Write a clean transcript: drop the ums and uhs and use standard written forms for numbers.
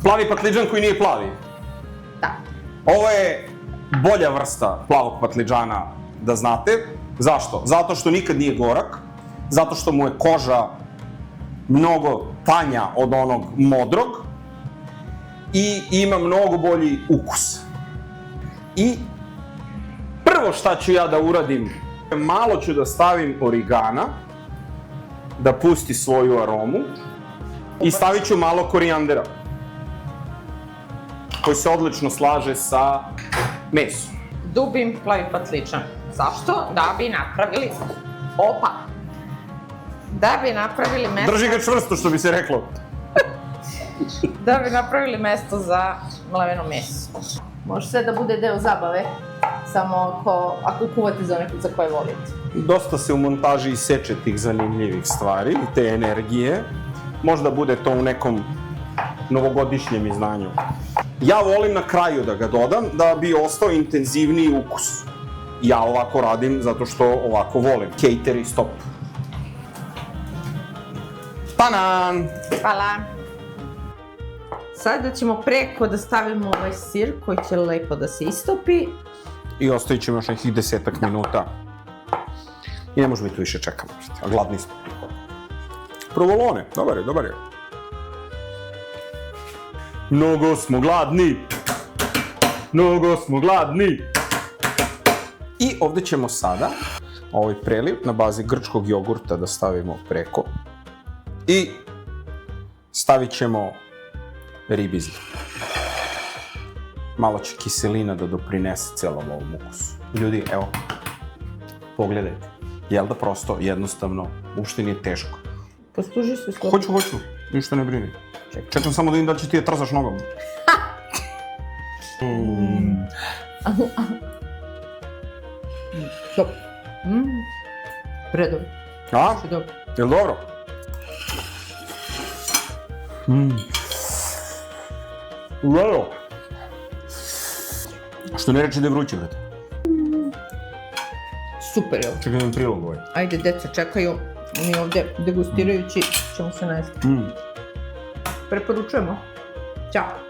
Plavi patlidžan koji nije plavi. Da. Ovo je bolja vrsta plavog patlidžana, da znate. Zašto? Zato što nikad nije gorak, zato što mu je koža mnogo tanja od onog modrog i ima mnogo bolji ukus. I prvo šta ću ja da uradim, malo ću da stavim origana, da pusti svoju aromu i stavit ću malo korijandera, koji se odlično slaže sa mesom. Dubim plavi patlidžan. Zašto? Da bi napravili... Opa! Da bi napravili mesto... Drži ga čvrsto, što bi se reklo. Da bi napravili mesto za mleveno meso. Može sve da bude deo zabave, samo ako kuvate za koje volite. Dosta se u montaži iseče tih zanimljivih stvari i te energije. Možda bude to u nekom novogodišnjem izdanju. Ja volim na kraju da ga dodam, da bi ostao intenzivniji ukus. Ja ovako radim zato što ovako volim. Cateri, stop. Tanan! Hvala! Sada ćemo preko da stavimo ovaj sir koji će lepo da se istopi. I ostavit ćemo još nekih 10 minuta. I ne možemo i tu više čekamo, a gladni smo. Provolone, dobar je, dobar je. Mnogo smo gladni! Mnogo smo gladni! I ovde ćemo sada ovaj preliv na bazi grčkog jogurta da stavimo preko. I stavit ćemo ribizli. Malo će kiselina da doprinese celom ovom ukusu. Ljudi, evo, pogledajte. Jel da prosto, jednostavno, uopšte nije teško. Posluži se slobodno. Hoću, ništa ne brini. Čekam samo da vidim da li će ti je trzaš nogom. Dobro. Predobro. A? Dobro. Jel dobro? Dobro. A što ne reče da je vruće, brate? Super je ovo. Čekaj da mi prilog ovaj. Ajde, deca čekaju. Mi ovde degustirajući ćemo se najesti. Preporučujemo. Ćao.